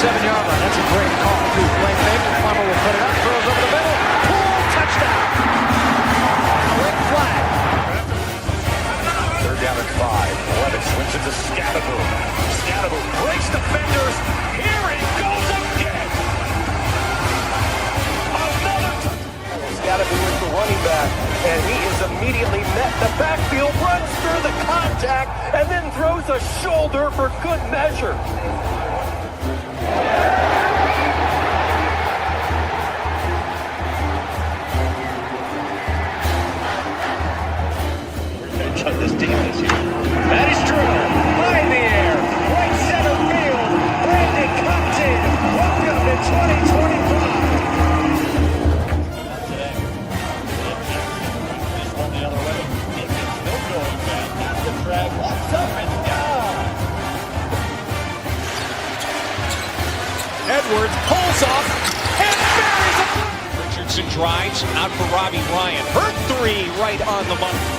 7-yard line. That's a great call. Playmaker, Plummer will put it up, throws over the middle. Poole, touchdown. Quick flag. 3rd down and 5. Levis swings it to Scadaboo. Scadaboo breaks defenders. Here he goes again. Another Scadaboo is the running back, and he is immediately met in the backfield, runs through the contact, and then throws a shoulder for good measure. Shut this team this year. That is true. High in the air. Right center field. Brandon Compton. Welcome to 2025. Today. Just one the other way. Still going back. Not the track. Walks up and down. Edwards pulls off and buries it. Richardson drives out for Robbie Ryan. Hurt 3 right on the money.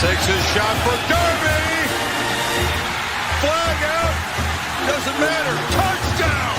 Takes his shot for Derby. Flag out. Doesn't matter. Touchdown.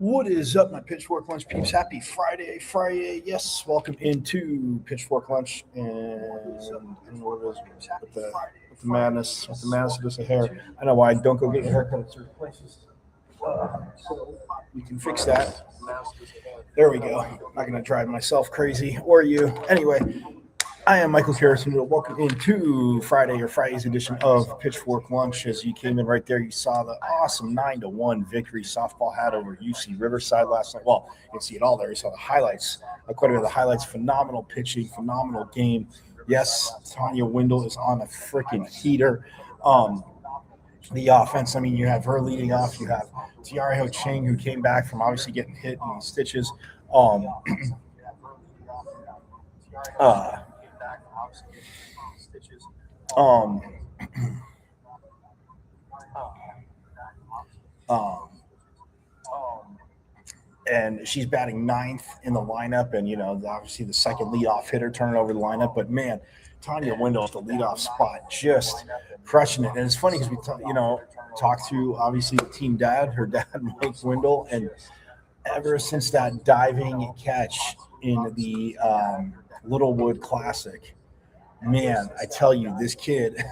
What is up, my Pitchfork Lunch peeps? Happy Friday. Yes, welcome into Pitchfork Lunch and what it is with the madness of this hair. I know why I don't go get your haircut at certain places. So we can fix that. There we go. I'm not going to drive myself crazy or you. Anyway, I am Michael Carrison. Welcome into Friday's edition of Pitchfork Lunch. As you came in right there, you saw the awesome 9-1 victory softball had over UC Riverside last night. Well, you can see it all there. You saw the highlights, quite a bit of the highlights. Phenomenal pitching, phenomenal game. Yes, Tanya Wendell is on a freaking heater. The offense, I mean, you have her leading off. You have Tiare Ho Ching, who came back from obviously getting hit in stitches. And she's batting ninth in the lineup, and obviously the second leadoff hitter turning over the lineup. But man, Tanya Wendell at the leadoff spot, just crushing it. And it's funny because we talked to obviously the team dad, her dad Mike Wendell, and ever since that diving catch in the Littlewood Classic, man, I tell you, this kid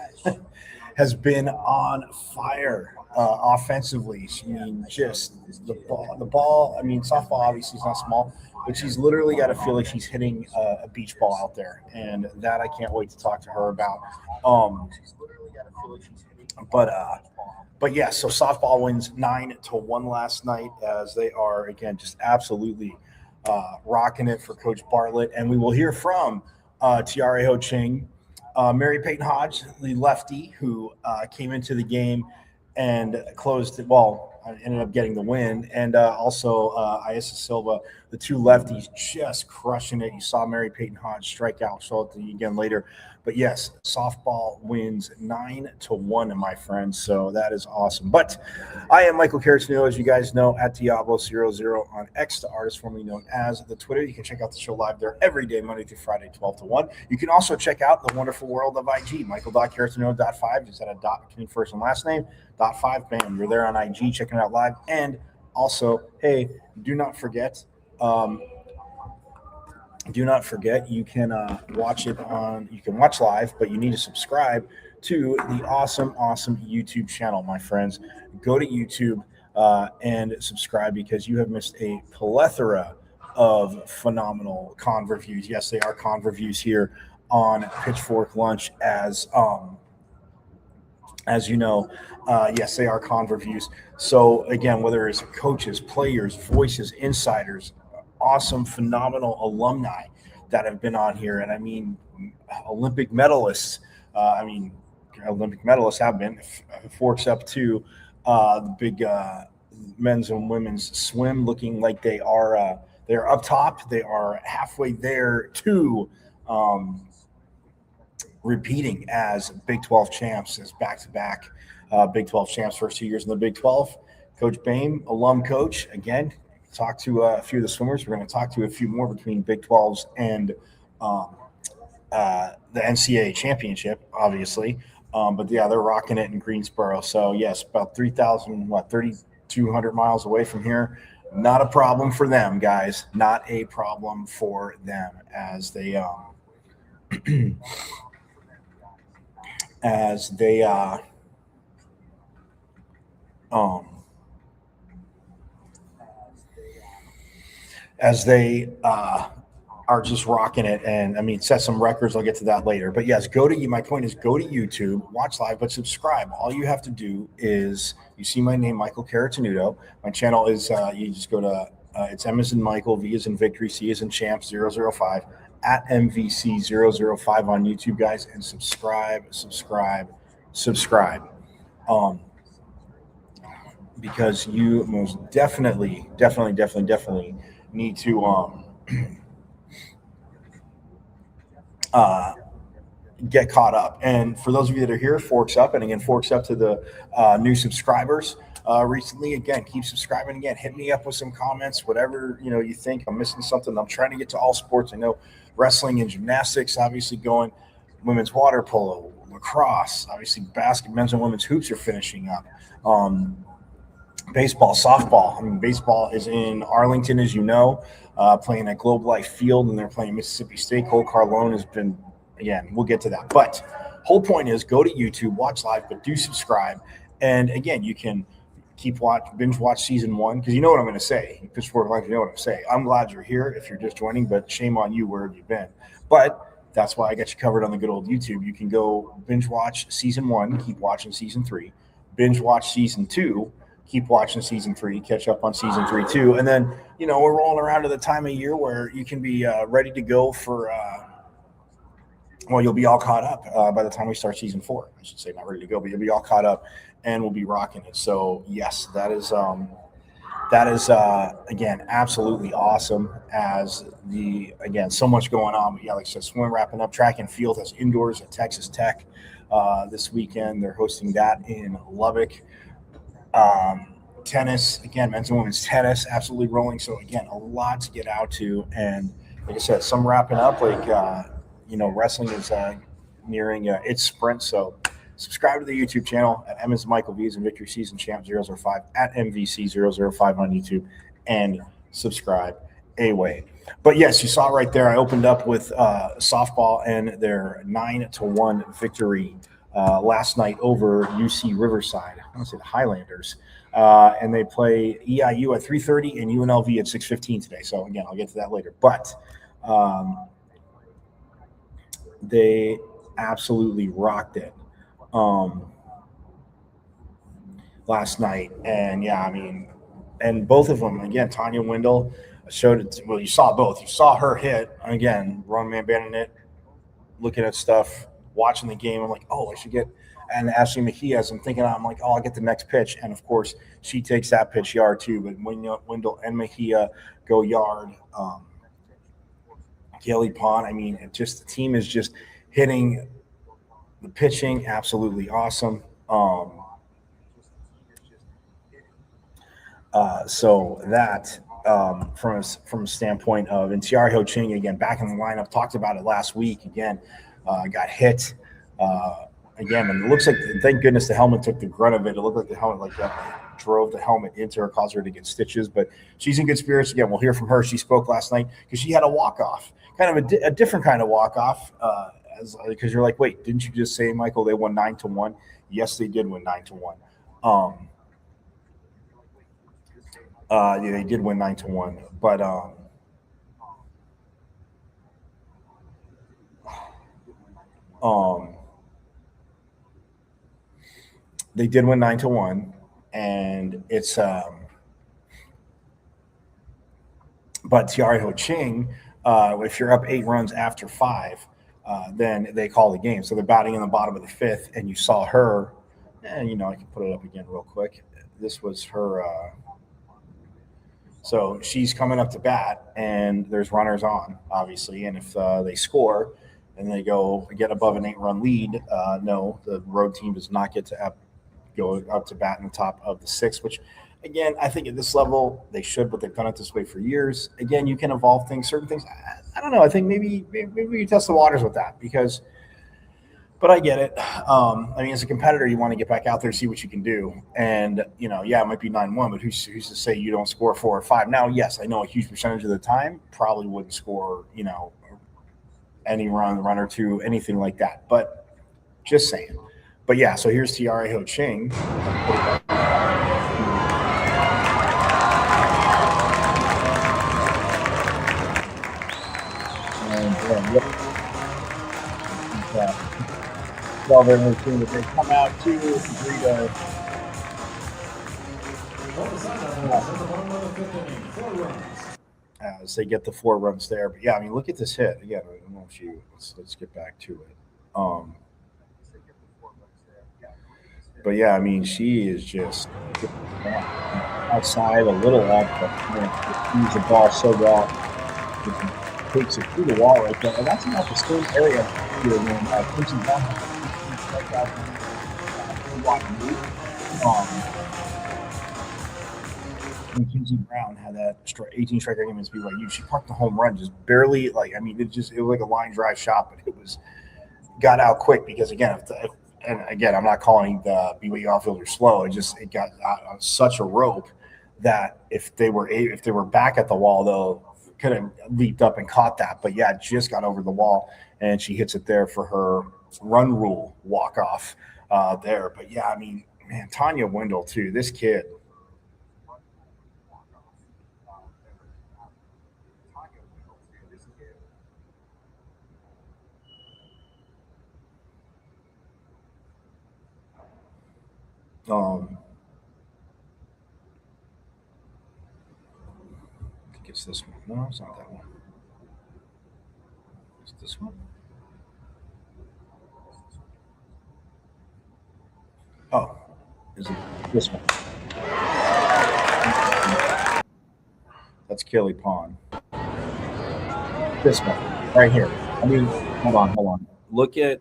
has been on fire offensively. I mean, just the ball. I mean, softball obviously is not small, but she's literally got to feel like she's hitting a beach ball out there, and that I can't wait to talk to her about. But yeah, so softball wins 9-1 last night, as they are again just absolutely rocking it for Coach Bartlett, and we will hear from Tiare Ho Ching, Mary Peyton Hodge, the lefty who came into the game and closed it. Well, ended up getting the win, and also Ayesa Silva, the two lefties, just crushing it. You saw Mary Peyton Hodge strike out. Show it to you again later. But yes, softball wins 9-1, my friends. So that is awesome. But I am Michael Carrison, as you guys know, at Diablo00 on X, the artist formerly known as the Twitter. You can check out the show live there every day, Monday through Friday, 12 to 1. You can also check out the wonderful world of IG, Michael.Carrison.5. Just had a dot between first and last name. .5, bam, you're there on IG, checking it out live. And also, hey, do not forget, you can watch it you can watch live, but you need to subscribe to the awesome YouTube channel, my friends. Go to YouTube and subscribe, because you have missed a plethora of phenomenal con reviews. Yes, they are con reviews here on Pitchfork Lunch, as you know. Yes, they are con reviews. So again, whether it's coaches, players, voices, insiders, awesome, phenomenal alumni that have been on here. And I mean, Olympic medalists. Olympic medalists have been. Forks up to the big men's and women's swim, looking like they're up top. They are halfway there to repeating as Big 12 champs, as back-to-back Big 12 champs, first 2 years in the Big 12. Coach Boehm, alum coach, again, talked to a few of the swimmers. We're going to talk to a few more between Big 12s and the NCAA championship, obviously. But yeah, they're rocking it in Greensboro. So yes, about 3,200 miles away from here. Not a problem for them, guys. Not a problem for them, as they are just rocking it, and I mean, set some records. I'll get to that later. But yes, my point is, go to YouTube, watch live, but subscribe. All you have to do is, you see my name, Michael Carritanudo. My channel is, you just go to, it's M as in Michael, V as in Victory, C as in Champ 005, at MVC005 on YouTube, guys, and subscribe. Because you most definitely need to get caught up. And for those of you that are here, Forks Up, and again, Forks Up to the new subscribers recently. Again, keep subscribing. Again, hit me up with some comments, whatever you think I'm missing something. I'm trying to get to all sports. I know wrestling and gymnastics obviously going, women's water polo, lacrosse, obviously basketball, men's and women's hoops are finishing up. baseball, softball. I mean, baseball is in Arlington, as you know, playing at Globe Life Field, and they're playing Mississippi State. Cole Carlone has been, again, we'll get to that. But whole point is go to YouTube, watch live, but do subscribe. And again, you can binge watch season 1, because you know what I'm going to say. Pitch Sport Life, you know what I'm saying. I'm glad you're here if you're just joining, but shame on you, where have you been? But that's why I got you covered on the good old YouTube. You can go binge watch season 1, keep watching season 3, binge watch season 2, keep watching season 3, catch up on season 3 too. And then, we're rolling around to the time of year where you can be ready to go for, you'll be all caught up by the time we start season 4. I should say not ready to go, but you'll be all caught up and we'll be rocking it. So yes, that is again, absolutely awesome, as so much going on. But yeah, like I said, swim wrapping up. Track and field has indoors at Texas Tech this weekend. They're hosting that in Lubbock. Tennis, again, men's and women's tennis, absolutely rolling. So again, a lot to get out to. And like I said, some wrapping up, wrestling is nearing its sprint. So subscribe to the YouTube channel at Emmons Michael V's and Victory Season Champ 005 at MVC005 on YouTube, and subscribe away. But yes, you saw right there, I opened up with softball and their 9-1 victory last night over UC Riverside. I want to say the Highlanders. And they play EIU at 3:30 and UNLV at 6:15 today. So again, I'll get to that later. But they absolutely rocked it last night. And yeah, I mean, and both of them, again, Tanya Wendell showed it. Well, you saw both. You saw her hit, again, Roman Man banding it, looking at stuff, watching the game. I'm like, oh, I should get. And Ashley McKee, as I'm thinking, I'm like, oh, I'll get the next pitch. And of course, she takes that pitch yard too. But Wendell and Mejia go yard. Kelly Pond, I mean, the team is just hitting the pitching, absolutely awesome. So that from a standpoint of, and Tiara Ho Ching, again, back in the lineup, talked about it last week, again, got hit again, and it looks like, thank goodness the helmet took the grunt of it. It looked like the helmet drove the helmet into her, caused her to get stitches, but she's in good spirits. Again, we'll hear from her. She spoke last night because she had a walk-off, kind of a different kind of walk-off, because you're like, wait, didn't you just say, Michael, they won 9-1? Yes, they did win 9-1. Yeah, they did win 9-1, but they did win 9-1, and it's but Tiara Ho Ching, if you're up 8 runs after 5, then they call the game. So they're batting in the bottom of the 5th, and you saw her, and I can put it up again real quick. This was her. So she's coming up to bat, and there's runners on, obviously. And if they score and they go get above an 8-run lead, no, the road team does not get to go up to bat in the top of the 6th, which, again, I think at this level they should, but they've done it this way for years. Again, you can evolve things, certain things. I don't know. I think maybe you test the waters with that, because – but I get it. I mean, as a competitor, you want to get back out there, see what you can do. And, yeah, it might be 9-1, but who's to say you don't score 4 or 5? Now, yes, I know a huge percentage of the time probably wouldn't score, any run or two, anything like that. But just saying. But, yeah, so here's Tiara Ho Ching. Well, they're going to they come out to agree to. As they get the 4 runs there, but yeah, I mean, look at this hit again. I don't know if you let's get back to it. But yeah, I mean, she is just outside a little off, but use the ball so well. Takes it through the wall right there, and that's about the same area here when Quincy Brown when Quincy Brown had that 18 strikeout game against BYU, she parked the home run just barely. It was like a line drive shot, but it got out quick because, again, and again, I'm not calling the BYU outfielder slow. It got on such a rope that if they were back at the wall, though, could have leaped up and caught that. But yeah, just got over the wall, and she hits it there for her run rule walk off there. But yeah, I mean, man, Tanya Wendell too. This kid. I think it's this one. No, it's not that one. It's this one. Oh, is it this one? That's Kelly Pond. This one, right here. I mean, hold on. Look at,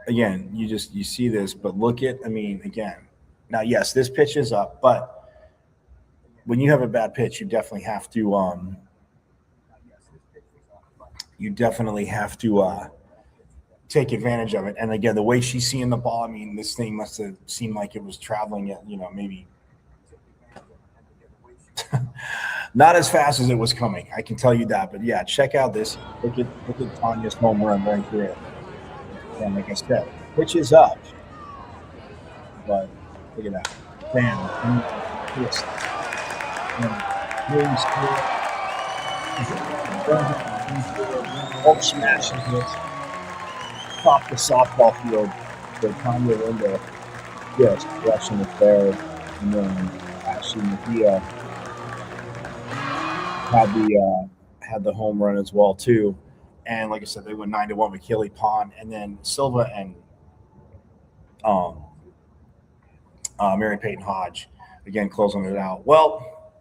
again, you see this, but look at, I mean, again, now, yes, this pitch is up, but when you have a bad pitch, you definitely have to take advantage of it. And again, the way she's seeing the ball, I mean, this thing must have seemed like it was traveling at, maybe not as fast as it was coming. I can tell you that. But yeah, check out this. Look at Tanya's home run right here. And like I said, pitch is up. But look at that. Bam. Twist. Hulk smashes this. Top the softball field. So Tanya Linda just rushing it there. And then Ashley Mejia had the home run as well too. And like I said, they went 9-1 with Kelly Pond, and then Silva and Mary Peyton Hodge again closing it out. Well,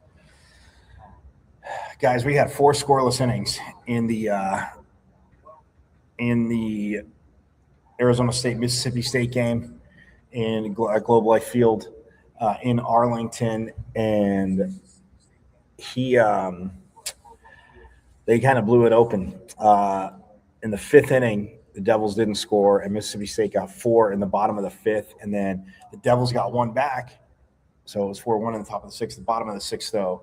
guys, we had 4 scoreless innings in the Arizona State Mississippi State game in Globe Life Field in Arlington, and they kind of blew it open. In the 5th inning, the Devils didn't score, and Mississippi State got 4 in the bottom of the 5th, and then the Devils got 1 back. So it was 4-1 in the top of the 6th. The bottom of the 6th, though,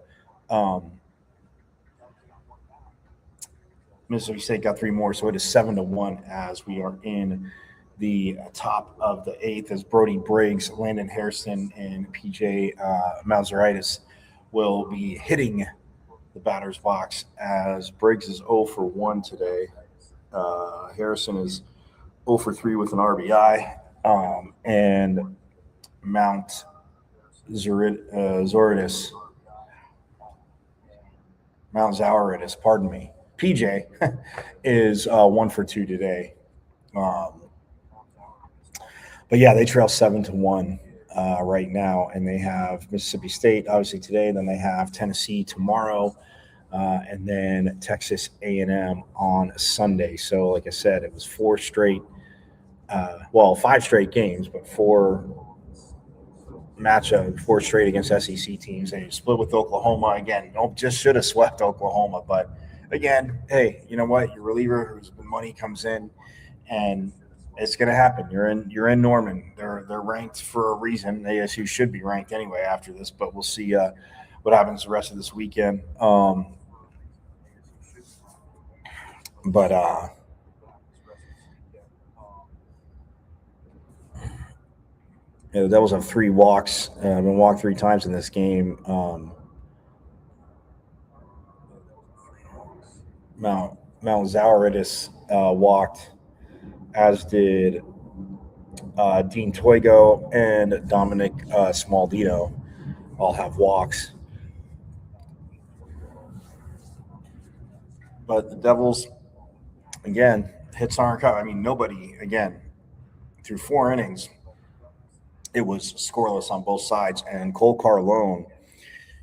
Mississippi State got 3 more, so it is 7-1 as we are in the top of the 8th as Brody Briggs, Landon Harrison, and PJ Mauzeritis will be hitting the batter's box as Briggs is 0 for 1 today. Harrison is 0 for 3 with an RBI, and Mount Zauridis, pardon me, PJ is 1 for 2 today. But yeah, they trail 7-1 right now, and they have Mississippi State obviously today. Then they have Tennessee tomorrow, and then Texas A&M on Sunday. So, like I said, it was 5 straight games, but 4 straight against SEC teams. They split with Oklahoma again. Just should have swept Oklahoma, but again, hey, you know what? Your reliever, whose money comes in, and it's going to happen. You're in Norman. They're ranked for a reason. ASU should be ranked anyway after this, but we'll see what happens the rest of this weekend. The Devils have 3 walks. I've been walked 3 times in this game. Mount Zauridis walked, as did Dean Toigo and Dominic Smaldino. All have walks. But the Devils, again, hits aren't coming. I mean, nobody, again, through 4 innings, it was scoreless on both sides. And Cole Carlone,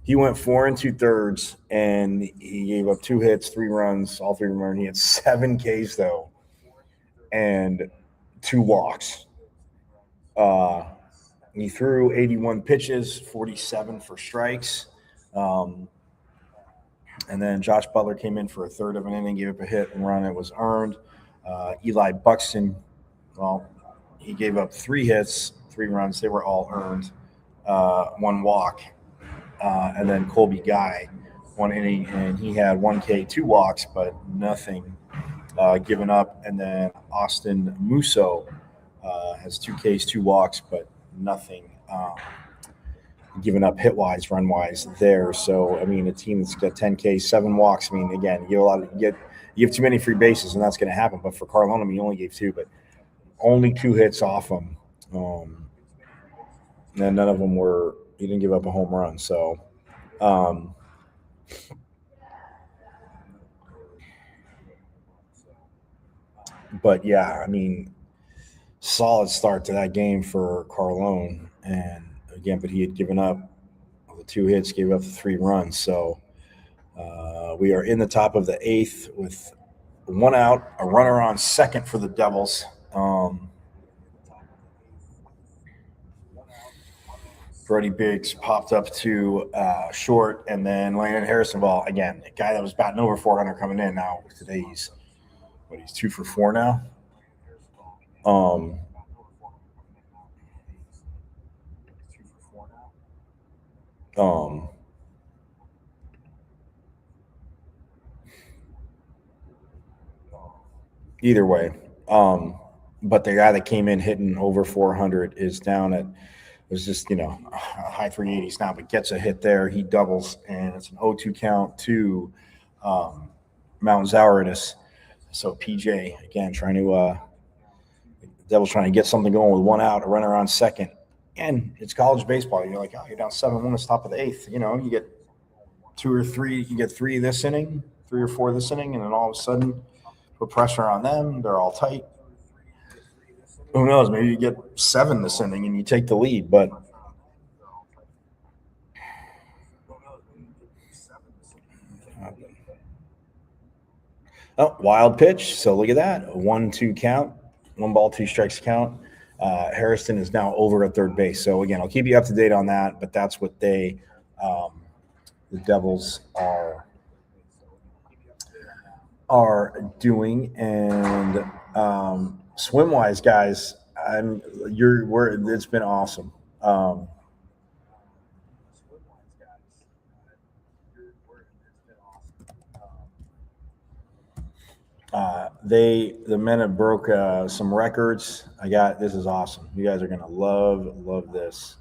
he went 4 2/3, and he gave up 2 hits, 3 runs, all 3 runs. He had 7 Ks, though, and 2 walks. He threw 81 pitches, 47 for strikes. And then Josh Butler came in for a third of an inning, gave up a hit and run. It was earned. Eli Buxton, well, he gave up 3 hits, 3 runs. They were all earned. 1 walk. And then Colby Guy, 1 inning, and he had 1 K, 2 walks, but nothing given up. And then Austin Musso has 2 Ks, 2 walks, but nothing given up hit-wise, run-wise there. So, I mean, a team that's got 10 Ks, 7 walks, I mean, again, you have too many free bases, and that's going to happen. But for Carlone, I mean, he only gave 2, but only 2 hits off him. And none of them were – he didn't give up a home run. So, but, yeah, I mean, solid start to that game for Carlone. And, again, but he had given up the 2 hits, gave up the 3 runs. So, we are in the top of the 8th with 1 out, a runner on second for the Devils. Brody Biggs popped up to short, and then Landon Harrisonval, again, a guy that was batting over 400 coming in. Now today he's 2 for 4 now. Either way, but the guy that came in hitting over 400 is down at. It was just, high 380s now, but gets a hit there. He doubles, and it's an 0-2 count to Mount Zauridis. So PJ, again, the Devils trying to get something going with 1 out, a runner on second. And it's college baseball. You're like, you're down 7-1 at the top of the 8th. You get 2 or 3. You get 3 this inning, 3 or 4 this inning, and then all of a sudden put pressure on them. They're all tight. Who knows? Maybe you get 7 this inning and you take the lead, but wild pitch. So look at that. 1-2 count, 1 ball, 2 strikes count. Harrison is now over at third base. So again, I'll keep you up to date on that, but that's what the Devils are doing. And swim wise, guys, it's been awesome. The men have broke some records. This is awesome. You guys are gonna love this.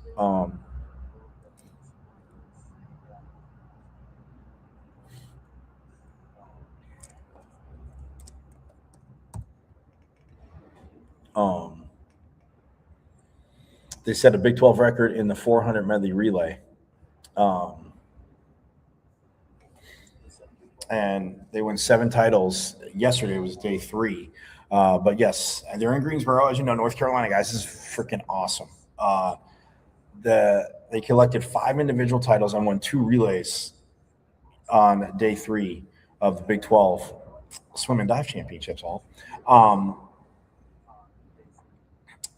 They set a Big 12 record in the 400 medley relay. And they won 7 titles. Yesterday was day 3. But yes, they're in Greensboro, as you know, North Carolina, guys. This is freaking awesome. They collected 5 individual titles and won 2 relays on day 3 of the Big 12 Swim and Dive Championships.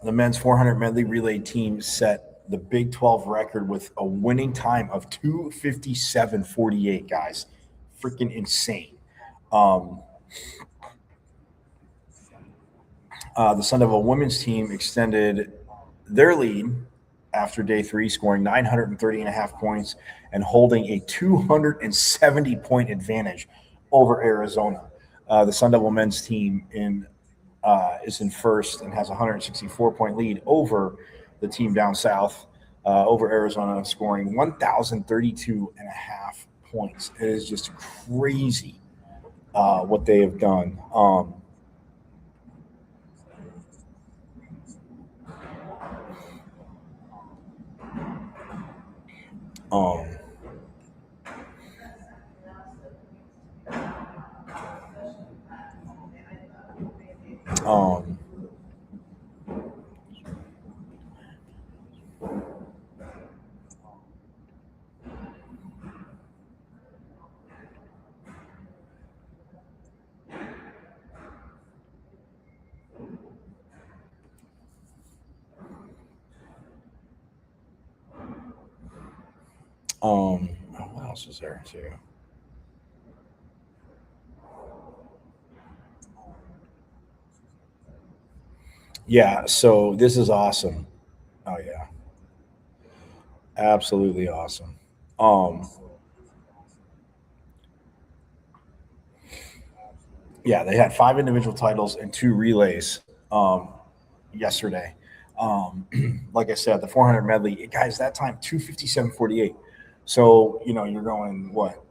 The men's 400 medley relay team set the Big 12 record with a winning time of 2:57:48, guys. Freaking insane. The Sun Devil women's team extended their lead after day 3, scoring 930.5 points and holding a 270-point advantage over Arizona. The Sun Devil men's team is in first and has a 164-point lead over the team down south, over Arizona, scoring 1,032.5 points. It is just crazy what they have done. What else is there too? Yeah, so this is awesome. Oh yeah, absolutely awesome. Um, yeah, they had 5 individual titles and 2 relays yesterday. Like I said, the 400 medley, guys, that time 2:57:48. So you're going what,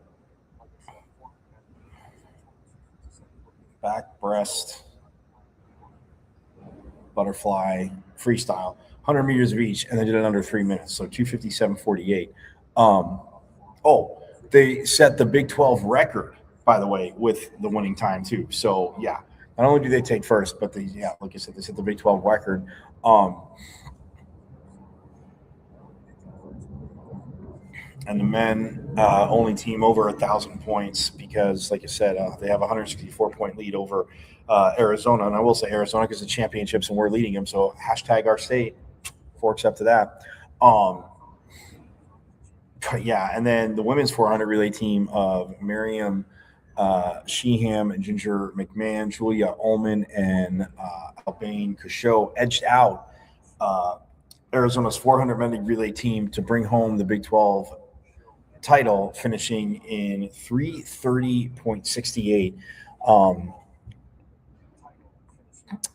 back, breast, butterfly, freestyle, 100 meters of each, and they did it under 3 minutes. So 2:57:48. Um, oh, they set the Big 12 record, by the way, with the winning time too. So yeah, not only do they take first, but like I said, they set the Big 12 record. Um, and the men only team over 1,000 points because, like I said, they have a 164-point lead over Arizona. And I will say Arizona gets the championships and we're leading them. So hashtag our state, forks up to that. But yeah, and then the women's 400 relay team of Miriam Sheehan and Ginger McMahon, Julia Ullman, and Albane Cachot edged out Arizona's 400 medley relay team to bring home the Big 12 title, finishing in 3:30.68,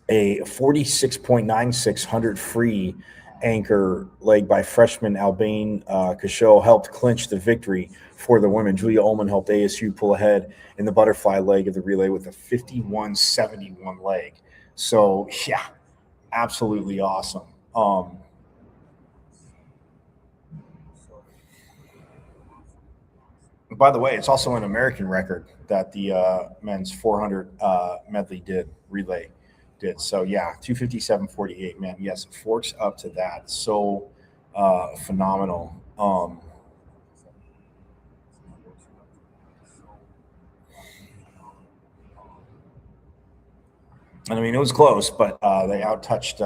a 46.96 free anchor leg by freshman Albane Cachot helped clinch the victory for the women. Julia Ullman helped ASU pull ahead in the butterfly leg of the relay with a 51.71 leg. So yeah, absolutely awesome. By the way, it's also an American record that the men's 400 medley relay did. So yeah, 2:57:48, man. Yes, it forks up to that. So phenomenal. And I mean, it was close, but they outtouched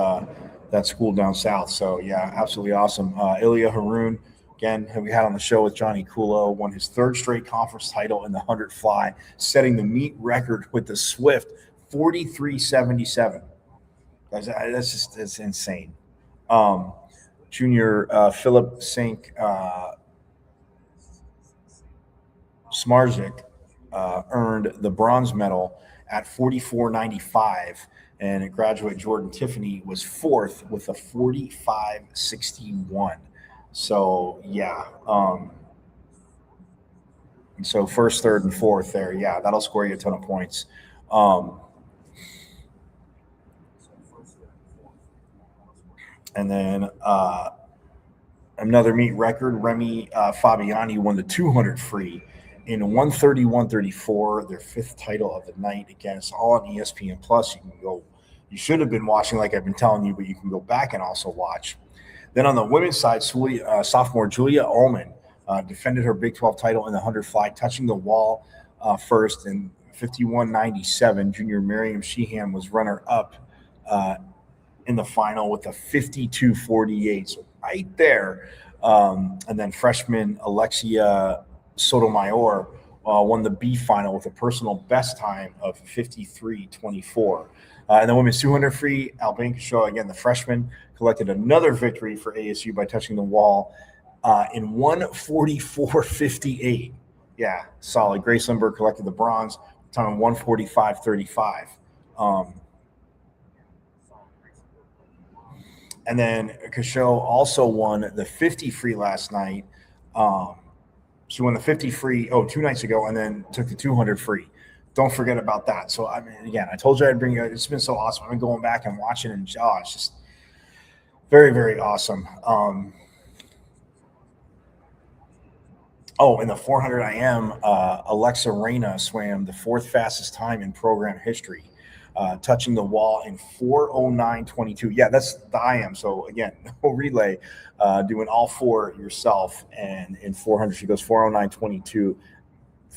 that school down south. So yeah, absolutely awesome. Ilya Haroon, again, who we had on the show with Johnny Kulo, won his third straight conference title in the 100 fly, setting the meet record with the Swift 43.77. Guys, that's insane. Junior Philip Sink Smarzik earned the bronze medal at 44.95, and graduate Jordan Tiffany was fourth with a 45.61. So yeah, so first, third, and fourth there. Yeah, that'll score you a ton of points. And then another meet record, Remy Fabiani won the 200 free in 1:31:34, their fifth title of the night. Again, it's all on ESPN Plus. You can go. You should have been watching, like I've been telling you, but you can go back and also watch. Then on the women's side, sophomore Julia Ullman defended her Big 12 title in the 100 fly, touching the wall first in 51.97. Junior Miriam Sheehan was runner up in the final with a 52.48. So right there. And then freshman Alexia Sotomayor won the B final with a personal best time of 53.24. And the women's 200 free, Albane Cachot, again, the freshman, collected another victory for ASU by touching the wall in 1:44.58. Yeah, solid. Grace Lindbergh collected the bronze, time of 1:45.35. And then Cachot also won the 50 free last night. She won the 50 free, 2 nights ago, and then took the 200 free. Don't forget about that. So, I mean, again, I told you I'd bring you. It's been so awesome. I've been going back and watching, and it's just very, very awesome. In the 400 IM, Alexa Reyna swam the fourth fastest time in program history, touching the wall in 4:09:22. Yeah, that's the IM. So again, no relay, doing all four yourself. And in 400, she goes 4:09:22.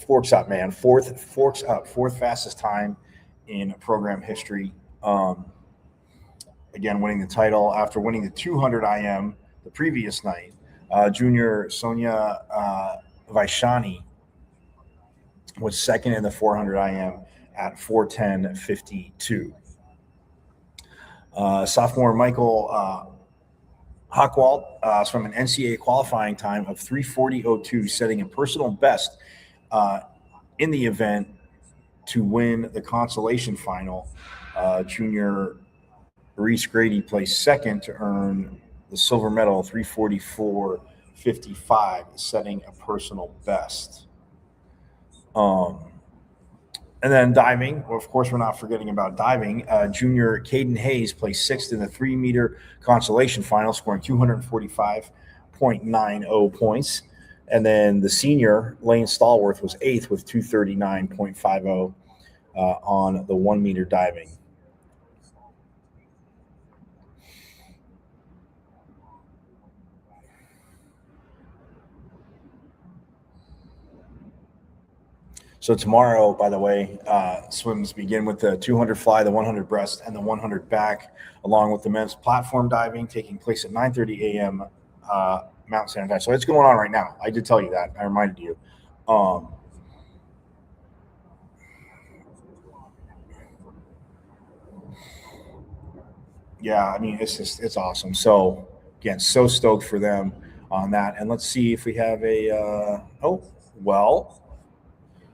Forks up, man. Fourth fastest time in program history. Again, winning the title after winning the 200 IM the previous night. Junior Sonia Vaishani was second in the 400 IM at 4:10:52. Sophomore Michael Hockwald from an NCAA qualifying time of 3:40.02, setting a personal best in the event to win the consolation final. Junior Reese Grady placed second to earn the silver medal, 3:44.55, setting a personal best. And then diving, well, of course, we're not forgetting about diving. Junior Caden Hayes placed sixth in the 3-meter consolation final, scoring 245.90 points. And then the senior, Lane Stallworth, was eighth with 239.50 on the 1-meter diving. So tomorrow, by the way, swims begin with the 200 fly, the 100 breast, and the 100 back, along with the men's platform diving taking place at 9:30 a.m. Mountain Standard Time. So it's going on right now. I did tell you that. I reminded you. Yeah, I mean, it's awesome. So again, so stoked for them on that. And let's see if we have a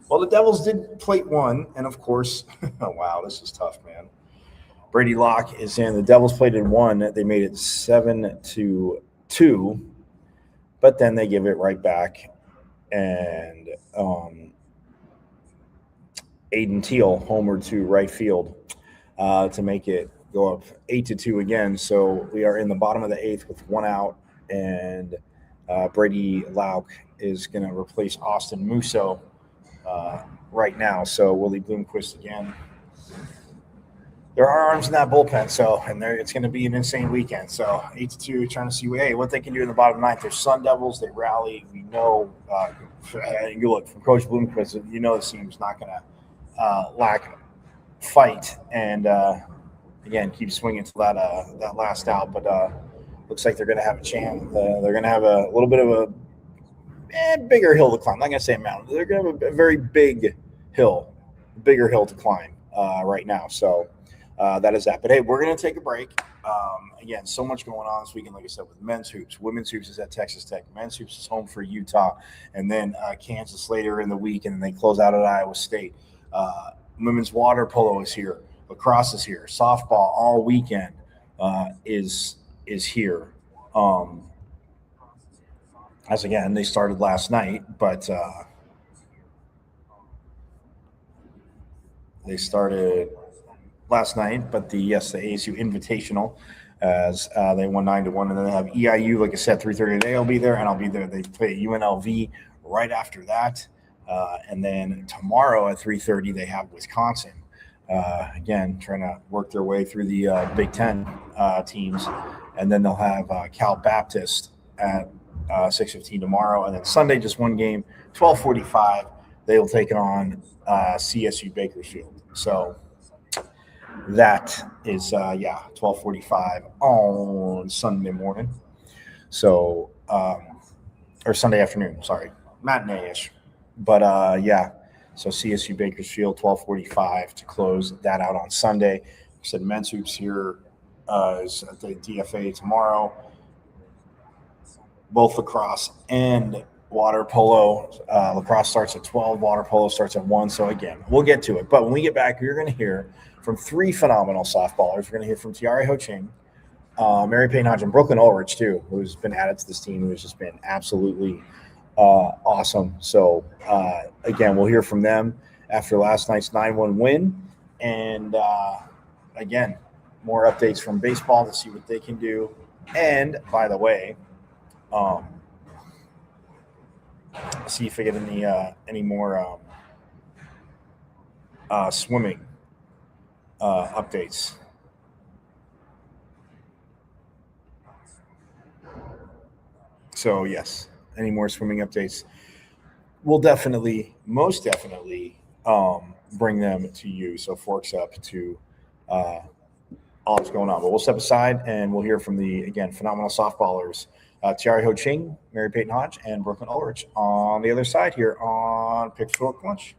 Well, the Devils did plate one, and of course, wow, this is tough, man. Brady Locke is in. The Devils plated one. They made it 7-2, but then they give it right back, and Aiden Teal homered to right field to make it go up 8-2 again. So we are in the bottom of the eighth with one out, and Brady Locke is going to replace Austin Musso right now. So Willie Bloomquist again. There are arms in that bullpen, and it's going to be an insane weekend. So 8-2, trying to see what they can do in the bottom ninth. They're Sun Devils. They rally. We know. You look from Coach Bloomquist. You know the team's not going to lack fight, and again keep swinging to that last out. But looks like they're going to have a chance. They're going to have a little bit of a bigger hill to climb. I'm not going to say mountain. They're going to have a very bigger hill to climb right now. So that is that. But, hey, we're going to take a break. Again, so much going on this weekend, like I said, with men's hoops. Women's hoops is at Texas Tech. Men's hoops is home for Utah. And then Kansas later in the week, and then they close out at Iowa State. Women's water polo is here. Lacrosse is here. Softball all weekend is here. As again, they started last night, but the ASU Invitational as they won 9-1, and then they have EIU, like I said, 3:30 today. I'll be there, and I'll be there. They play UNLV right after that, and then tomorrow at 3:30 they have Wisconsin. Again, trying to work their way through the Big Ten teams, and then they'll have Cal Baptist at 6:15 tomorrow, and then Sunday just one game, 12:45. They will take it on CSU Bakersfield. So that is 12:45 on Sunday morning. So or Sunday afternoon, sorry, matinee-ish. But so CSU Bakersfield 12:45 to close that out on Sunday. I said men's hoops here is at the DFA tomorrow. Both lacrosse and water polo. Lacrosse starts at 12. Water polo starts at 1. So, again, we'll get to it. But when we get back, you're going to hear from three phenomenal softballers. We're going to hear from Tiare Ho-Ching, Mary Payne Hodge, and Brooklyn Ulrich, too, who's been added to this team, who's just been absolutely awesome. So, again, we'll hear from them after last night's 9-1 win. And, again, more updates from baseball to see what they can do. And, by the way, see if I get any more swimming updates. So yes, any more swimming updates? We'll most definitely bring them to you. So forks up to all that's going on. But we'll step aside and we'll hear from the, again, phenomenal softballers, Tiare Ho-Ching, Mary Payton Hodge, and Brooklyn Ulrich on the other side here on Pittsburgh Punch.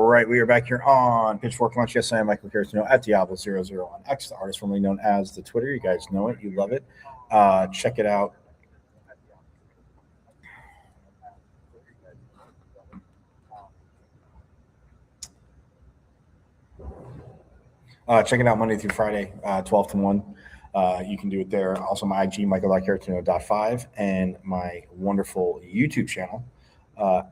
right, we are back here on Pitchfork Lunch. Yes, I am Michael Carrasino at Diablo00 on X, the artist formerly known as the Twitter. You guys know it. You love it. Check it out. Check it out Monday through Friday, 12 to 1. You can do it there. Also, my IG, Michael.Carrasino.5, and my wonderful YouTube channel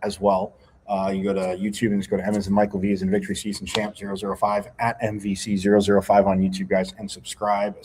as well. You go to YouTube and just go to Emmons and Michael V as in Victory Season Champ 005 at MVC005 on YouTube, guys, and subscribe.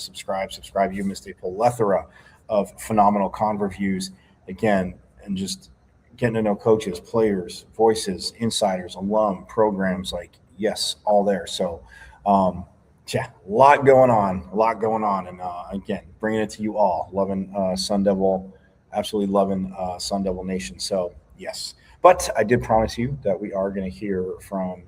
You missed a plethora of phenomenal con reviews again, and just getting to know coaches, players, voices, insiders, alum, programs, like, yes, all there. So, yeah, a lot going on. And again, bringing it to you all. Loving Sun Devil, absolutely loving Sun Devil Nation. So, yes. But I did promise you that we are going to hear from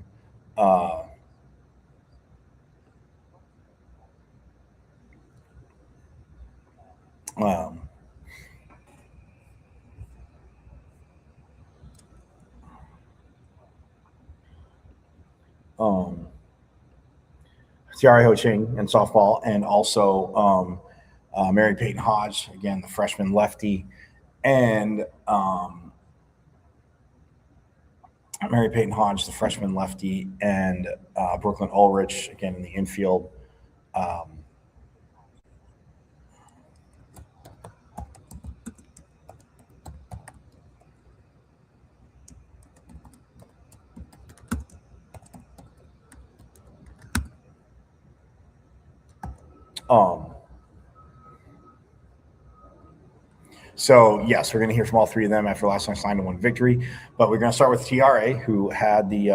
Tiare Ho Ching in softball, and also Mary Peyton Hodge, again, the freshman lefty, and Mary Peyton Hodge, the freshman lefty, and Brooklyn Ulrich, again, in the infield. So, yes, we're going to hear from all three of them after last night's 9-1 victory. But we're going to start with Tiare, who had the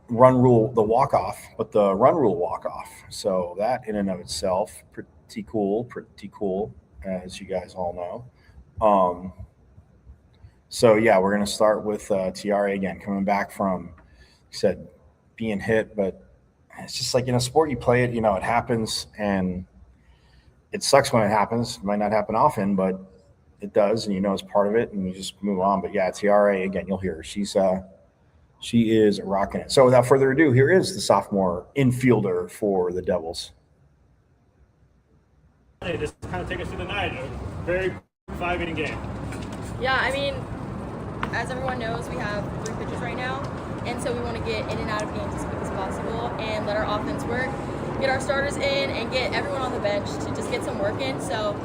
run rule, the walk-off, but the run rule walk-off. So that in and of itself, pretty cool, as you guys all know. So, yeah, we're going to start with Tiare again, coming back from, like I said, being hit. But it's just like in a sport, you play it, it happens, and it sucks when it happens. It might not happen often, but it does, and it's part of it, and you just move on. But yeah, Tiare, again, you'll hear her. She is rocking it. So without further ado, here is the sophomore infielder for the Devils. Hey, just kind of take us through the night. A very 5-inning game. Yeah, I mean, as everyone knows, we have 3 pitchers right now, and so we want to get in and out of games as quick as possible and let our offense work, get our starters in, and get everyone on the bench to just get some work in. So,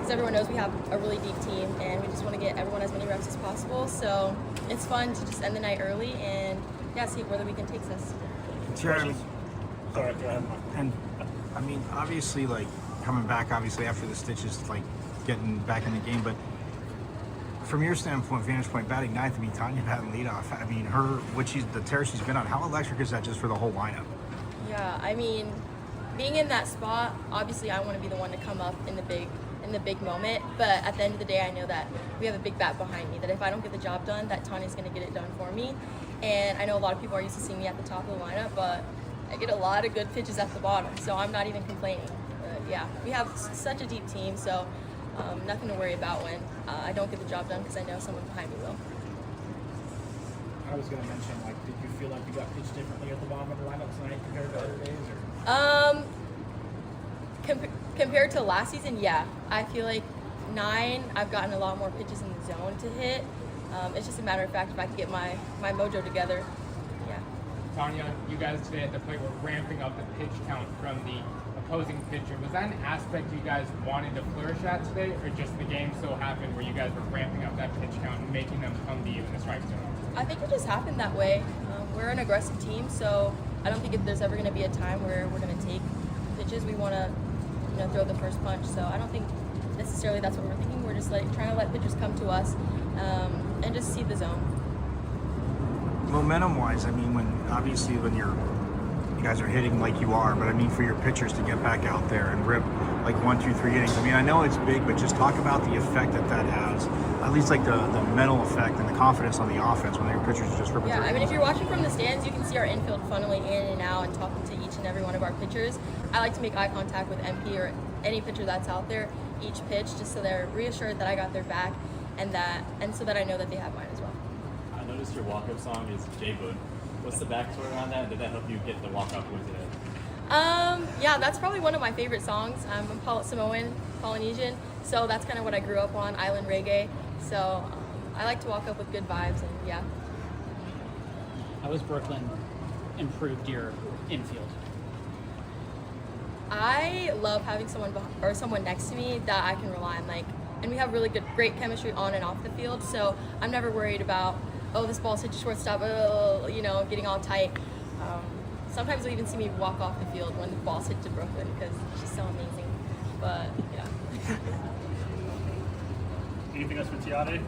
as everyone knows, we have a really deep team, and we just want to get everyone as many reps as possible. So it's fun to just end the night early and, yeah, see where the weekend takes us. Sorry, go ahead. And, I mean, obviously, like, coming back, obviously, after the stitches, like, getting back in the game, but from your standpoint, vantage point, batting ninth, I mean, Tanya batting leadoff. I mean, the tear she's been on, how electric is that just for the whole lineup? Yeah, I mean, being in that spot, obviously I want to be the one to come up in the big moment, but at the end of the day, I know that we have a big bat behind me, that if I don't get the job done, that Tanya's going to get it done for me. And I know a lot of people are used to seeing me at the top of the lineup, but I get a lot of good pitches at the bottom, so I'm not even complaining. But yeah, we have such a deep team, so nothing to worry about when I don't get the job done, because I know someone behind me will. I was going to mention, like, did you feel like you got pitched differently at the bottom of the lineup tonight compared to other days? Or? Compared to last season, yeah. I feel like 9, I've gotten a lot more pitches in the zone to hit. It's just a matter of fact if I can get my mojo together. Yeah. Tanya, you guys today at the plate were ramping up the pitch count from the opposing pitcher. Was that an aspect you guys wanted to flourish at today, or just the game so happened where you guys were ramping up that pitch count and making them come to you in the strike zone? I think it just happened that way. We're an aggressive team, so I don't think there's ever going to be a time where we're going to take pitches. We want to, throw the first punch. So I don't think necessarily that's what we're thinking. We're just trying to let pitchers come to us and just see the zone. Momentum-wise, I mean, when you guys are hitting like you are, but I mean for your pitchers to get back out there and rip like 1, 2, 3 innings. I mean, I know it's big, but just talk about the effect that has, at least like the mental effect and the confidence on the offense when your pitchers are just ripping. Yeah, I mean, if you're watching from the stands, you can see our infield funneling in and out and talking to each and every one of our pitchers. I like to make eye contact with MP or any pitcher that's out there each pitch, just so they're reassured that I got their back and so that I know that they have mine as well. noticed your walk-up song is J Boone. What's the backstory around that? Did that help you get the walk-up with it? Yeah, that's probably one of my favorite songs. I'm Samoan, Polynesian, so that's kind of what I grew up on, island reggae. So I like to walk up with good vibes, and yeah. How has Brooklyn improved your infield? I love having someone next to me that I can rely on, and we have really great chemistry on and off the field, so I'm never worried about, oh, this ball's hit to shortstop, getting all tight. Sometimes you'll even see me walk off the field when the ball's hit to Brooklyn because she's so amazing. But yeah. Anything else for Tiare?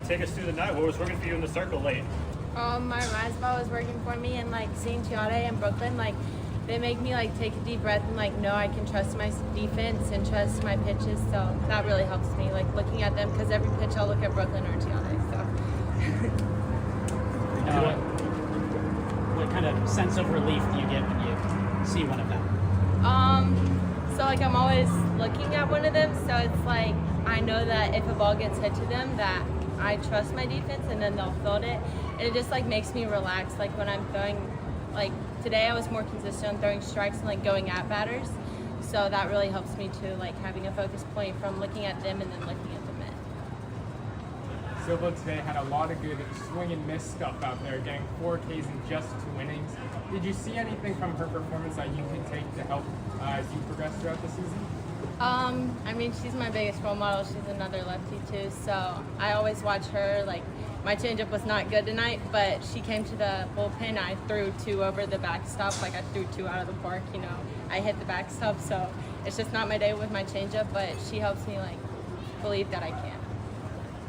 Take us through the night. What was working for you in the circle late? My rise ball was working for me, and seeing Tiare and Brooklyn, they make me take a deep breath and know I can trust my defense and trust my pitches. So that really helps me, looking at them, because every pitch I'll look at Brooklyn or Tiare. So. What kind of sense of relief do you get when you see one of them? So I'm always looking at one of them, so it's I know that if a ball gets hit to them, that I trust my defense, and then they'll field it. And it just makes me relax. When I'm throwing, today I was more consistent on throwing strikes and going at batters. So that really helps me too, having a focus point from looking at them and then looking at the mitt. Silva today had a lot of good swing and miss stuff out there, getting 4 Ks in just 2 innings. Did you see anything from her performance that you can take to help as you progress throughout the season? She's my biggest role model. She's another lefty too, so I always watch her. My changeup was not good tonight, but she came to the bullpen. I threw 2 over the backstop. I threw 2 out of the park. I hit the backstop, so it's just not my day with my changeup. But she helps me believe that I can.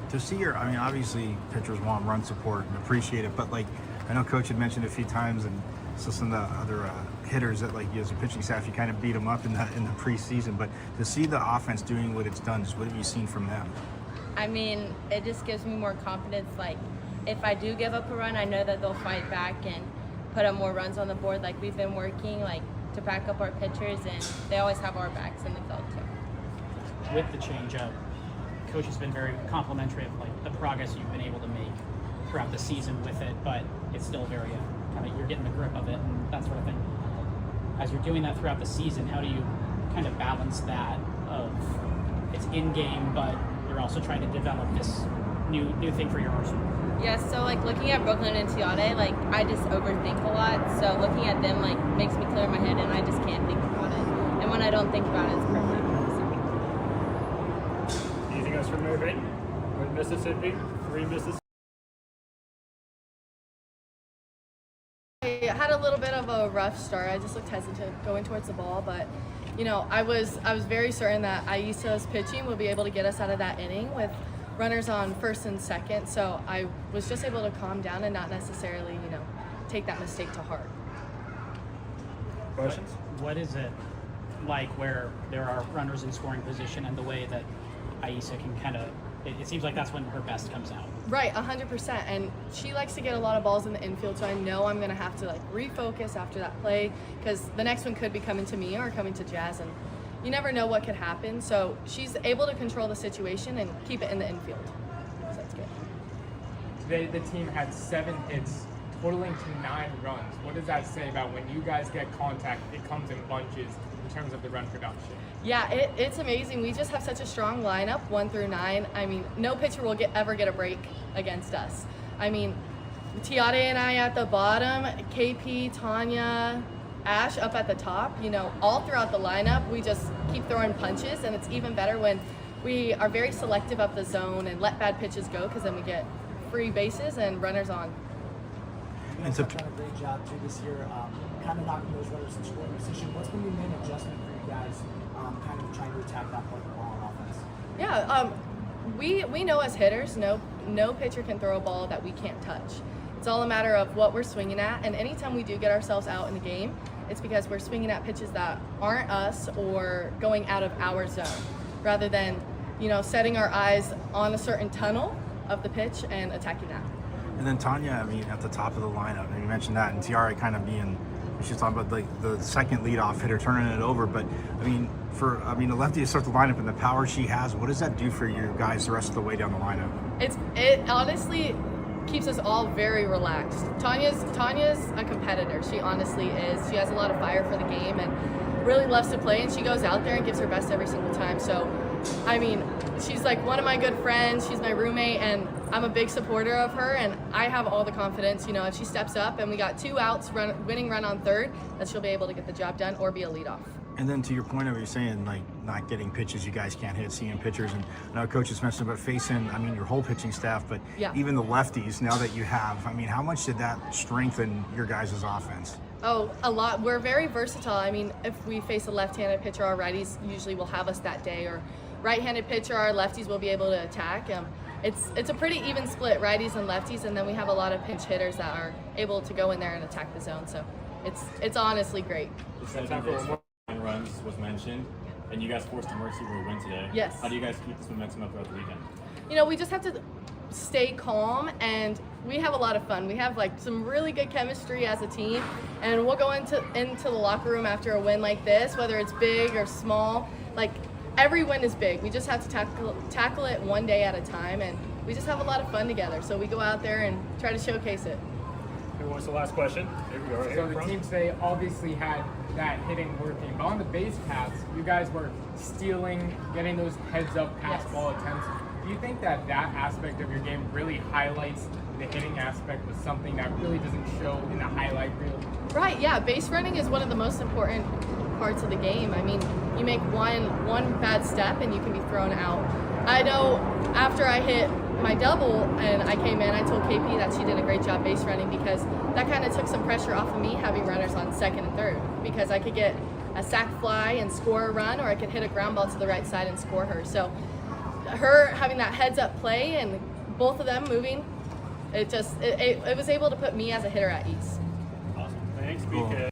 To see her, obviously pitchers want run support and appreciate it, but I know Coach had mentioned a few times, and so some of the other hitters that as a pitching staff, you kind of beat them up in the preseason. But to see the offense doing what it's done, just what have you seen from them? It just gives me more confidence. If I do give up a run, I know that they'll fight back and put up more runs on the board. We've been working to back up our pitchers, and they always have our backs in the field too. With the changeup, Coach has been very complimentary of the progress you've been able to make throughout the season with it, but it's still very you're getting the grip of it and that sort of thing. As you're doing that throughout the season, how do you kind of balance that of it's in game, but you're also trying to develop this new thing for your arsenal? Yeah, so looking at Brooklyn and Tiare, I just overthink a lot. So looking at them makes me clear my head, and I just can't think about it. And when I don't think about it, it's perfect. Anything else from Irving? With Mississippi, 3 Mississippi. I had a little bit of a rough start. I just looked hesitant going towards the ball, but I was very certain that Aisa's pitching would be able to get us out of that inning with runners on first and second. So I was just able to calm down and not necessarily, take that mistake to heart. Questions? What is it where there are runners in scoring position, and the way that Aisa can it seems like that's when her best comes out. Right, 100%. And she likes to get a lot of balls in the infield, so I know I'm going to have to refocus after that play, because the next one could be coming to me or coming to Jazz, and you never know what could happen. So she's able to control the situation and keep it in the infield. So that's good. Today the team had 7 hits, totaling to 9 runs. What does that say about when you guys get contact, it comes in bunches in terms of the run production? Yeah, it's amazing. We just have such a strong lineup, 1 through 9. No pitcher will ever get a break against us. Tiare and I at the bottom, KP, Tanya, Ash up at the top, all throughout the lineup, we just keep throwing punches, and it's even better when we are very selective of the zone and let bad pitches go, because then we get free bases and runners on. You guys have done a great job too this year, kind of knocking those runners in scoring position. What's been the main adjustment for you guys, kind of trying to attack that part of the ball on offense? Yeah, we know as hitters, no pitcher can throw a ball that we can't touch. It's all a matter of what we're swinging at, and anytime we do get ourselves out in the game, it's because we're swinging at pitches that aren't us or going out of our zone, rather than setting our eyes on a certain tunnel of the pitch and attacking that. And then Tanya, at the top of the lineup, and you mentioned that, and Tiara kind of being, she's talking about the second leadoff hitter turning it over, but a lefty to start the lineup and the power she has, what does that do for you guys the rest of the way down the lineup? It honestly keeps us all very relaxed. Tanya's a competitor. She honestly is. She has a lot of fire for the game and really loves to play, and she goes out there and gives her best every single time. So, she's like one of my good friends. She's my roommate, and I'm a big supporter of her, and I have all the confidence, if she steps up and we got 2 outs, winning run on third, that she'll be able to get the job done or be a leadoff. And then to your point of you're saying, not getting pitches you guys can't hit, seeing pitchers, and I know Coach has mentioned about facing, your whole pitching staff, but even the lefties, now that you have, how much did that strengthen your guys' offense? Oh, a lot. We're very versatile. If we face a left-handed pitcher, our righties usually will have us that day, or right-handed pitcher, our lefties will be able to attack. It's a pretty even split, righties and lefties, and then we have a lot of pinch hitters that are able to go in there and attack the zone. So it's honestly great. The 7 runs was mentioned, and you guys forced a mercy rule win today. Yes. How do you guys keep this momentum up throughout the weekend? We just have to stay calm, and we have a lot of fun. We have some really good chemistry as a team, and we'll go into the locker room after a win like this, whether it's big or small. Every win is big. We just have to tackle it one day at a time, and we just have a lot of fun together. So we go out there and try to showcase it. Who wants the last question? Here we go. Right so the team today obviously had that hitting working, but on the base paths, you guys were stealing, getting those heads-up pass ball attempts. Do you think that aspect of your game really highlights the hitting aspect was something that really doesn't show in the highlight reel? Right, yeah. Base running is one of the most important parts of the game. You make one bad step and you can be thrown out. I know after I hit my double and I came in, I told KP that she did a great job base running, because that kind of took some pressure off of me having runners on second and third, because I could get a sac fly and score a run, or I could hit a ground ball to the right side and score her. So her having that heads up play and both of them moving, it was able to put me as a hitter at ease. Awesome. Thanks, BK.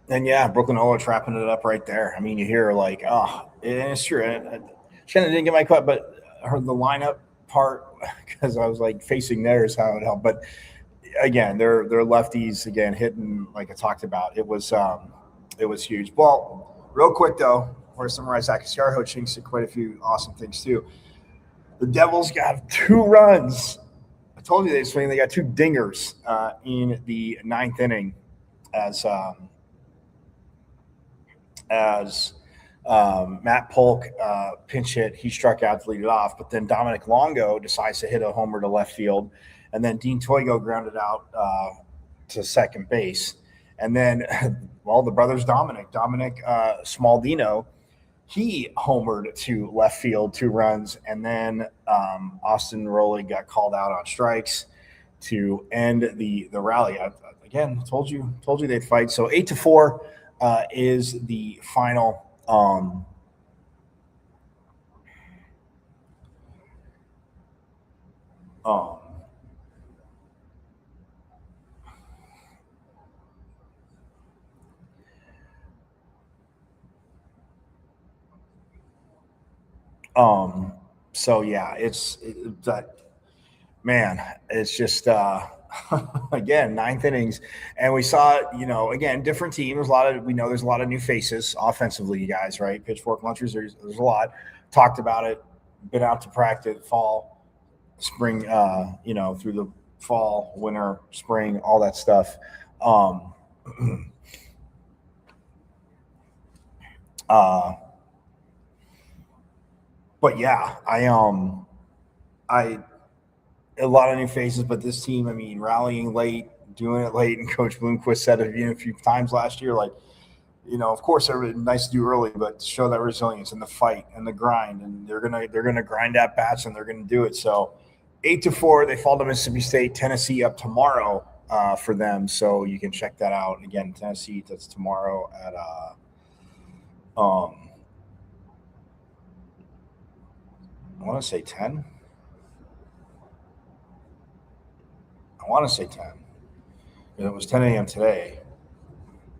And Brooklyn Ola trapping it up right there. You hear and it's true. Shannon didn't get my cut, but the lineup part, because I was facing theirs, how it helped. But again, they're lefties again hitting like I talked about. It was huge. Well, real quick though, before I summarize that, because Yarho Chinks did quite a few awesome things too. The Devils got 2 runs. I told you they got 2 dingers in the 9th inning as Matt Polk pinch hit. He struck out to lead it off, but then Dominic Longo decides to hit a homer to left field, and then Dean Toigo grounded out to second base. And then, the brothers Dominic Smaldino, he homered to left field, 2 runs, and then Austin Rowley got called out on strikes to end the rally. Again, told you they'd fight. So 8-4 is the final. It's just again 9th innings, and we saw again different teams. There's a lot of new faces offensively, you guys, right? Pitchfork Lunchers, there's a lot. Talked about it. Been out to practice fall, spring, through the fall, winter, spring, all that stuff. but yeah, I a lot of new faces, but this team, I mean, rallying late, doing it late, and Coach Bloomquist said it a few times last year, like, of course, it's nice to do early, but to show that resilience and the fight and the grind, and they're gonna grind at bats and they're gonna do it. So 8-4, they fall to Mississippi State. Tennessee up tomorrow for them, so you can check that out. Again, Tennessee, that's tomorrow at I want to say 10. I want to say 10. And it was 10 a.m. today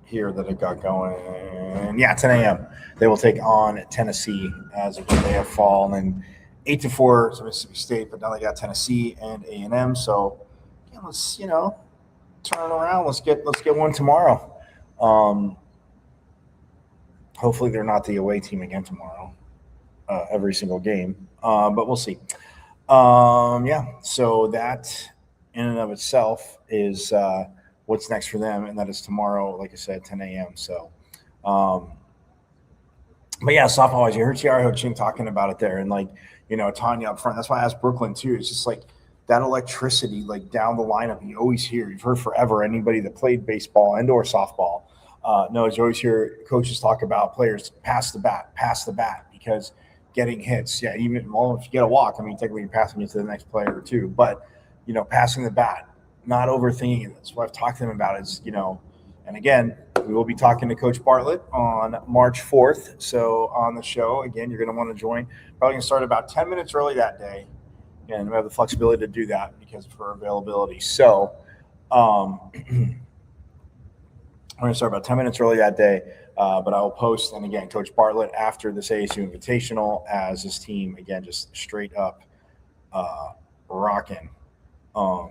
here that it got going. Yeah, 10 a.m. They will take on Tennessee as again they have fallen, and 8-4 to Mississippi State, but now they got Tennessee and A&M. So yeah, let's turn it around. Let's get one tomorrow. Hopefully they're not the away team again tomorrow, every single game. But we'll see. Yeah. So that in and of itself is what's next for them, and that is tomorrow, like I said, 10 a.m. So, but yeah, softball, as you heard Tiara Ho-Ching talking about it there, and Tanya up front. That's why I asked Brooklyn too. It's just like that electricity, like down the lineup. You always hear. You've heard forever. Anybody that played baseball and/or softball knows. You always hear coaches talk about players pass the bat, because getting hits. Yeah, even if you get a walk, I mean, technically you're passing it to the next player or two, but passing the bat, not overthinking it. That's what I've talked to them about. Is and again, we will be talking to Coach Bartlett on March 4th. So on the show, again, you're going to want to join. Probably going to start about 10 minutes early that day. And we have the flexibility to do that because of her availability. So we're going to start about 10 minutes early that day. But I will post, and again, Coach Bartlett after this ASU Invitational as his team, again, just straight up rocking. By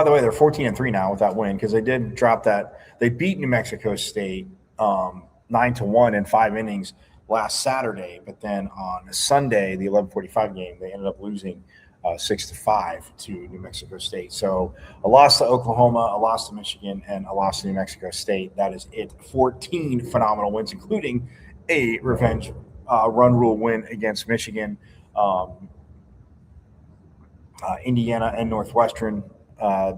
the way, they're 14-3 now with that win, because they did drop that. They beat New Mexico State 9-1 in 5 innings last Saturday, but then on Sunday, the 11:45 game, they ended up losing 6-5 to New Mexico State. So a loss to Oklahoma, a loss to Michigan, and a loss to New Mexico State. That is it. 14 phenomenal wins, including a revenge run rule win against Michigan, Indiana, and Northwestern,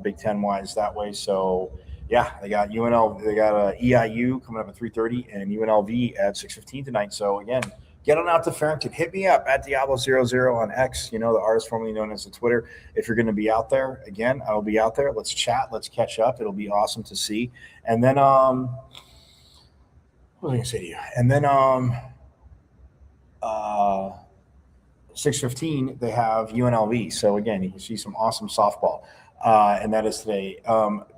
Big Ten wise that way. So yeah, they got UNL, they got EIU coming up at 3:30 and UNLV at 6:15 tonight. So again, get on out to Farrington. Hit me up at Diablo00 on X, the artist formerly known as the Twitter. If you're going to be out there, again, I will be out there. Let's chat. Let's catch up. It'll be awesome to see. And then, what was I going to say to you? And then, 6:15, they have UNLV. So again, you can see some awesome softball. And that is today.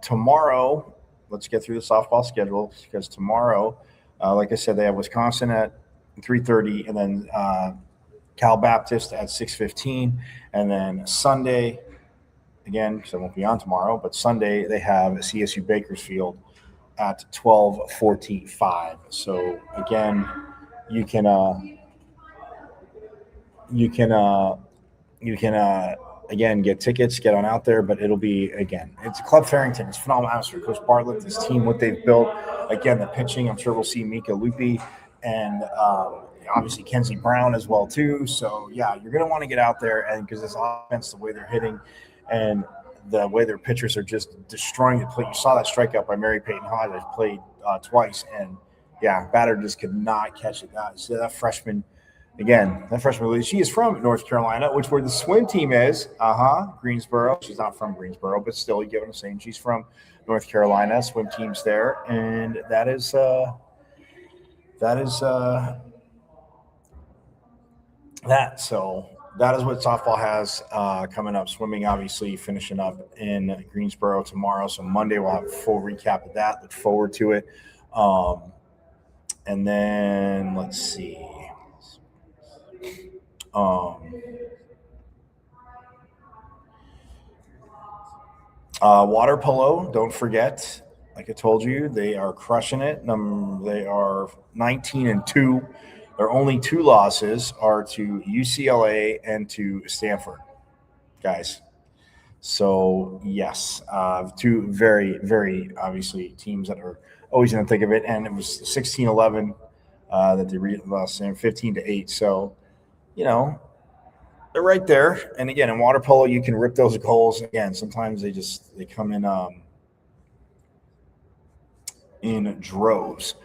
Tomorrow, let's get through the softball schedule, because tomorrow, like I said, they have Wisconsin at 3:30, and then Cal Baptist at 6:15, and then Sunday, again, because I won't be on tomorrow, but Sunday they have CSU Bakersfield at 12:45. So again, you can again get tickets, get on out there, but it'll be, again, it's Club Farrington. It's phenomenal atmosphere. Coach Bartlett, this team, what they've built. Again, the pitching, I'm sure we'll see Mika Lupi and obviously Kenzie Brown as well too. So yeah, you're going to want to get out there, and because this offense, the way they're hitting and the way their pitchers are just destroying the plate. You saw that strikeout by Mary Peyton Hodge. I played twice, and yeah, batter just could not catch it. So that freshman, again, she is from North Carolina, which where the swim team is. Greensboro. She's not from Greensboro, but still, you get what I'm saying. She's from North Carolina. Swim team's there, and that is that. So that is what softball has coming up. Swimming, obviously, finishing up in Greensboro tomorrow. So Monday we'll have a full recap of that. Look forward to it. And then let's see. Water polo, don't forget, like I told you, they are crushing it. They are 19-2. Their only 2 losses are to UCLA and to Stanford, guys. So yes, two very, very obviously teams that are always going to think of it. And it was 16-11 that they lost, and 15-8. So, they're right there. And again, in water polo, you can rip those goals. Again, sometimes they come in droves.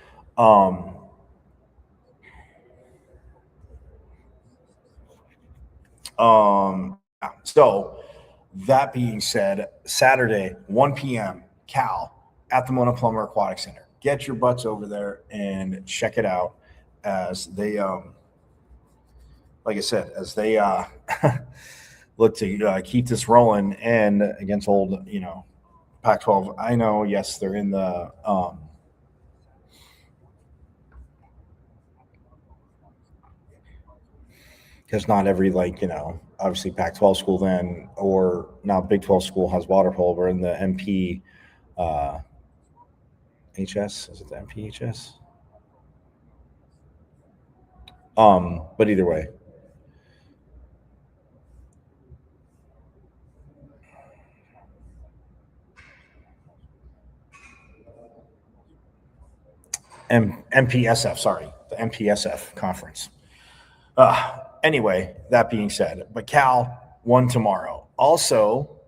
So that being said, Saturday, 1 p.m., Cal at the Mona Plummer Aquatic Center. Get your butts over there and check it out as they, like I said, as they look to keep this rolling and against old, Pac-12. I know, yes, they're in the because not every obviously Pac-12 school then or now Big 12 school has water polo. We're in the MP HS. Is it the MPHS? But either way. MPSF, sorry, the MPSF conference. Anyway, that being said, but Cal won tomorrow. Also,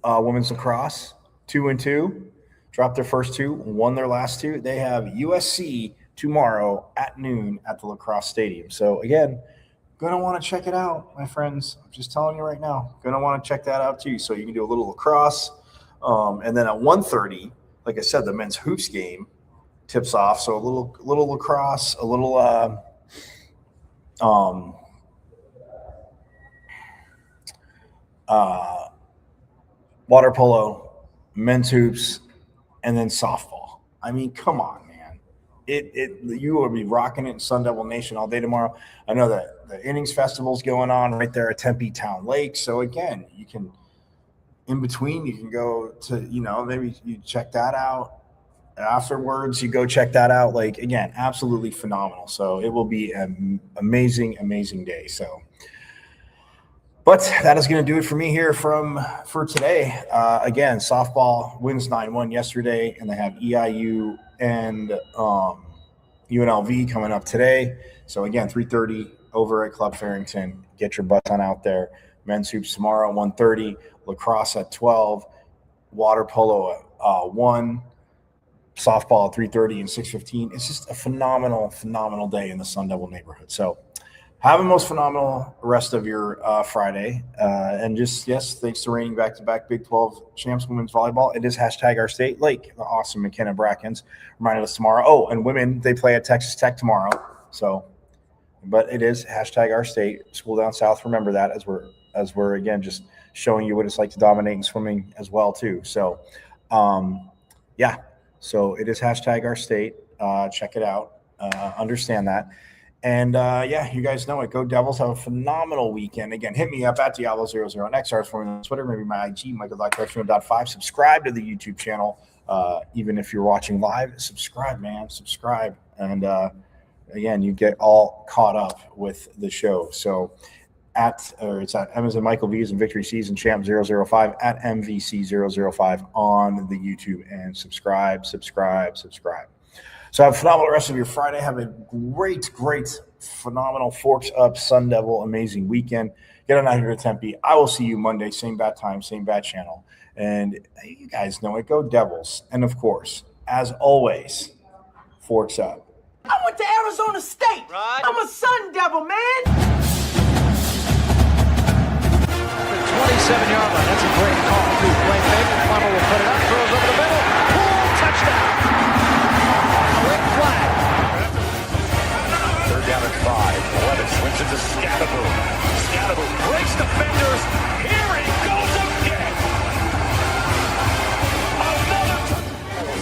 women's lacrosse 2-2, dropped their first two, won their last two. They have USC tomorrow at noon at the Lacrosse Stadium. So again, gonna want to check it out, my friends. I'm just telling you right now, gonna want to check that out too. So you can do a little lacrosse, and then at 1:30, like I said, the men's hoops game tips off. So a little lacrosse, a little water polo, men's hoops, and then softball. I mean, come on, man. You will be rocking it in Sun Devil Nation all day tomorrow. I know that the Innings Festival's going on right there at Tempe Town Lake. So again, you can, in between, you can go to, maybe you check that out. Afterwards, you go check that out. Like, again, absolutely phenomenal. So it will be an amazing, amazing day. So, but that is going to do it for me here for today. Again, softball wins 9-1 yesterday, and they have EIU and UNLV coming up today. So again, 3:30 over at Club Farrington. Get your butts on out there. Men's hoops tomorrow at 1:30. Lacrosse at 12. Water polo at 1. Softball at 3:30 and 6:15. It's just a phenomenal, phenomenal day in the Sun Devil neighborhood. So have a most phenomenal rest of your Friday. And just, yes, thanks to reigning back-to-back Big 12 champs women's volleyball. It is #OurState Lake, the awesome McKenna Brackens. Reminded us tomorrow. Oh, and women, they play at Texas Tech tomorrow. So, but it is #OurState, school down south. Remember that as we're again, just showing you what it's like to dominate in swimming as well too. So, yeah. So it is #OurState. Check it out. Understand that. And yeah, you guys know it. Go Devils. Have a phenomenal weekend. Again, hit me up at Diablo00 on XRs for me on Twitter, maybe my IG, Michael.Cartoon.5. Subscribe to the YouTube channel. Even if you're watching live, subscribe, man. Subscribe. And again, you get all caught up with the show. So it's at Amazon Michael V's and Victory Season Champ 005 at MVC005 on the YouTube, and subscribe. So have a phenomenal rest of your Friday. Have a great, phenomenal Forks Up Sun Devil amazing weekend. Get on out here to Tempe. I will see you Monday, same bat time, same bat channel. And you guys know it. Go Devils. And of course, as always, Forks Up. I went to Arizona State. Right. I'm a Sun Devil, man. 27-yard line. That's a great call. Right fake. Plummer will put it up. Throws over the middle. Pull. Touchdown. Quick flag. 3rd down and 5. 11 swings it to Scatterboom. Scatterboom breaks defenders. Here he goes again.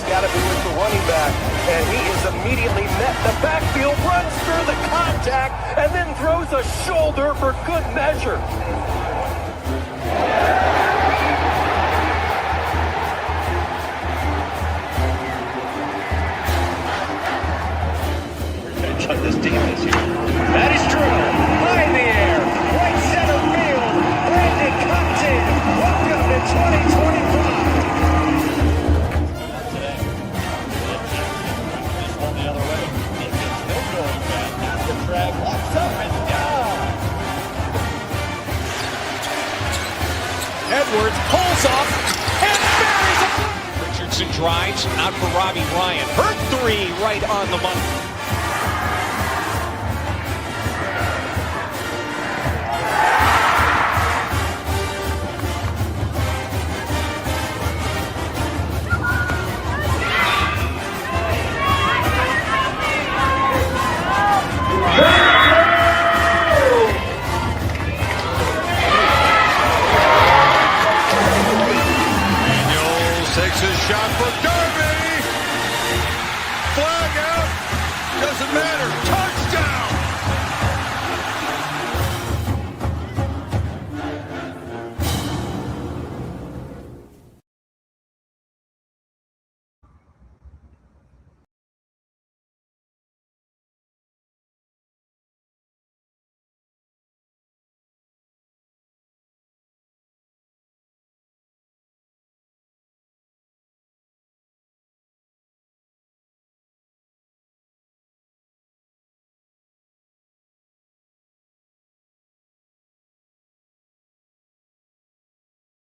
Scatterboom is the running back, and he is immediately met in the backfield, runs through the contact, and then throws a shoulder for good measure. Chuck this defense here. That is true. High in the air. Right Edwards pulls off and buries it. Richardson drives out for Robbie Ryan. Her three right on the money.